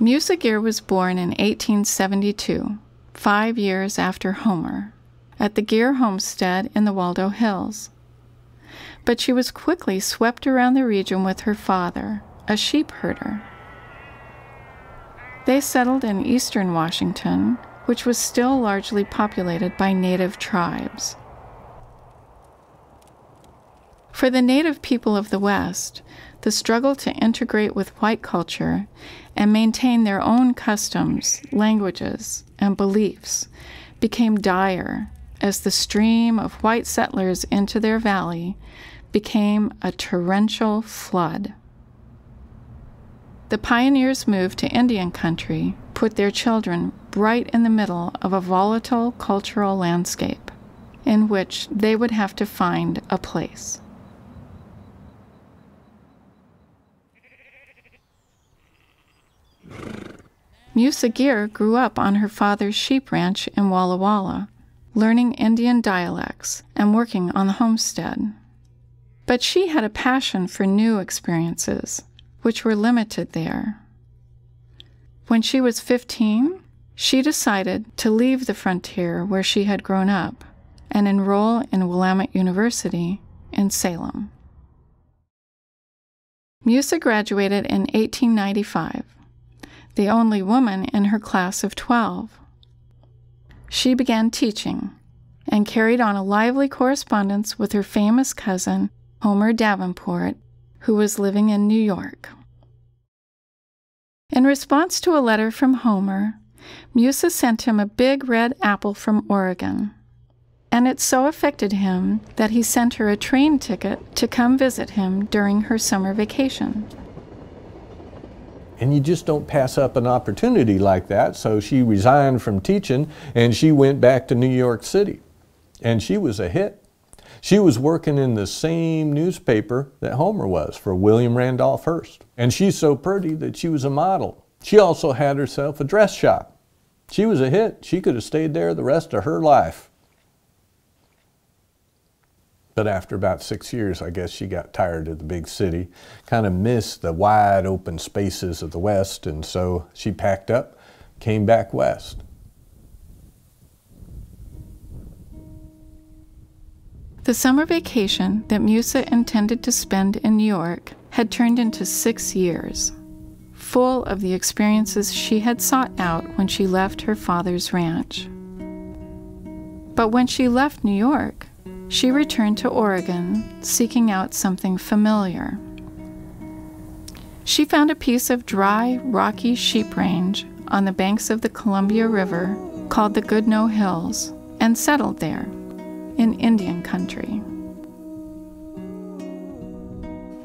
Musa Gere was born in 1872, 5 years after Homer, at the Gere homestead in the Waldo Hills. But she was quickly swept around the region with her father, a sheep herder. They settled in eastern Washington, which was still largely populated by native tribes. For the native people of the West, the struggle to integrate with white culture and maintain their own customs, languages, and beliefs became dire as the stream of white settlers into their valley became a torrential flood. The pioneers' move to Indian country put their children right in the middle of a volatile cultural landscape in which they would have to find a place. Musa Gere grew up on her father's sheep ranch in Walla Walla, learning Indian dialects and working on the homestead. But she had a passion for new experiences, which were limited there. When she was 15, she decided to leave the frontier where she had grown up and enroll in Willamette University in Salem. Musa graduated in 1895. The only woman in her class of 12. She began teaching and carried on a lively correspondence with her famous cousin, Homer Davenport, who was living in New York. In response to a letter from Homer, Musa sent him a big red apple from Oregon, and it so affected him that he sent her a train ticket to come visit him during her summer vacation. And you just don't pass up an opportunity like that. So she resigned from teaching and she went back to New York City. And she was a hit. She was working in the same newspaper that Homer was for William Randolph Hearst. And she's so pretty that she was a model. She also had herself a dress shop. She was a hit. She could have stayed there the rest of her life. But after about 6 years, I guess she got tired of the big city, kind of missed the wide open spaces of the West, and so she packed up, came back west. The summer vacation that Musa intended to spend in New York had turned into 6 years, full of the experiences she had sought out when she left her father's ranch. But when she left New York, she returned to Oregon, seeking out something familiar. She found a piece of dry, rocky sheep range on the banks of the Columbia River called the Goodnoe Hills and settled there, in Indian country.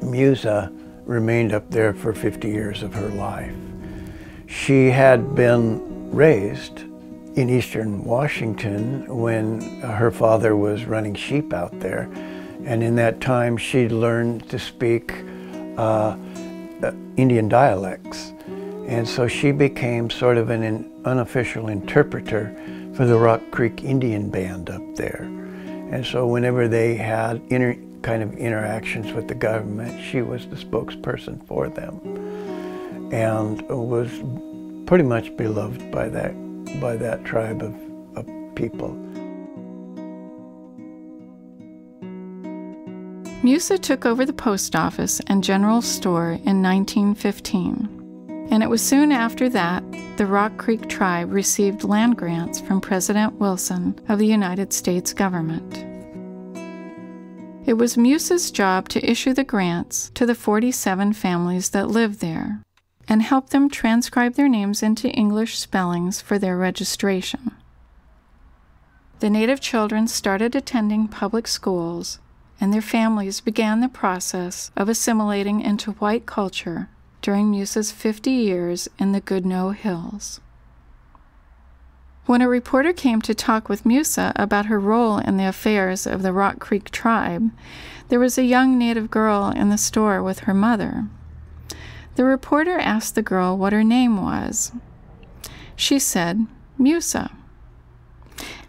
Musa remained up there for 50 years of her life. She had been raised in eastern Washington when her father was running sheep out there. And in that time, she learned to speak Indian dialects. And so she became sort of an unofficial interpreter for the Rock Creek Indian Band up there. And so whenever they had kind of interactions with the government, she was the spokesperson for them. And was pretty much beloved by that tribe of people. Musa took over the post office and general store in 1915, and it was soon after that the Rock Creek tribe received land grants from President Wilson of the United States government. It was Musa's job to issue the grants to the 47 families that lived there, and help them transcribe their names into English spellings for their registration. The native children started attending public schools, and their families began the process of assimilating into white culture during Musa's 50 years in the Goodnoe Hills. When a reporter came to talk with Musa about her role in the affairs of the Rock Creek tribe, there was a young native girl in the store with her mother. The reporter asked the girl what her name was. She said, Musa.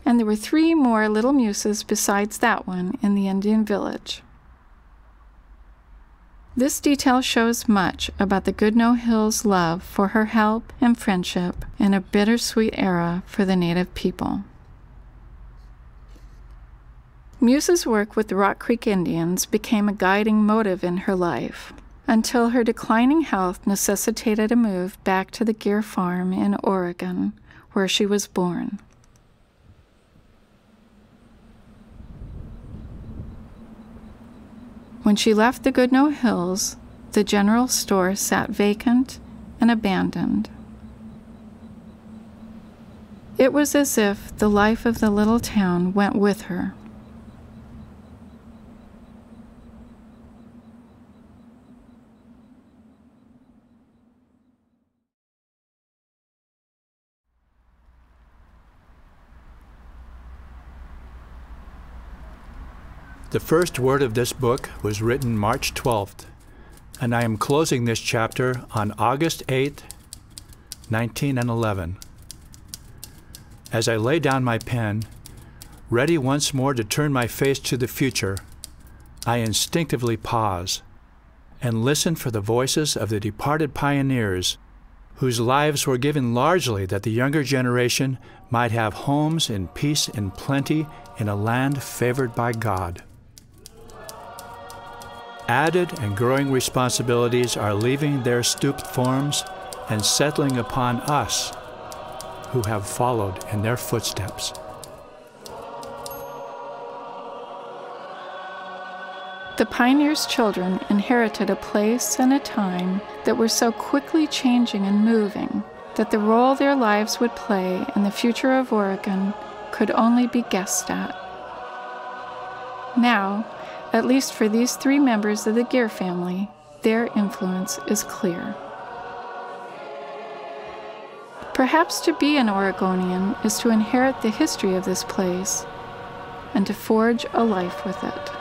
And there were 3 more little Musas besides that one in the Indian village. This detail shows much about the Goodnoe Hill's love for her help and friendship in a bittersweet era for the native people. Musa's work with the Rock Creek Indians became a guiding motive in her life, until her declining health necessitated a move back to the Gear Farm in Oregon, where she was born. When she left the Goodnoe Hills, the general store sat vacant and abandoned. It was as if the life of the little town went with her. The first word of this book was written March 12th, and I am closing this chapter on August 8th, 1911. As I lay down my pen, ready once more to turn my face to the future, I instinctively pause and listen for the voices of the departed pioneers whose lives were given largely that the younger generation might have homes in peace and plenty in a land favored by God. Added and growing responsibilities are leaving their stooped forms and settling upon us who have followed in their footsteps. The pioneers' children inherited a place and a time that were so quickly changing and moving that the role their lives would play in the future of Oregon could only be guessed at. Now, at least for these 3 members of the Gear family, their influence is clear. Perhaps to be an Oregonian is to inherit the history of this place and to forge a life with it.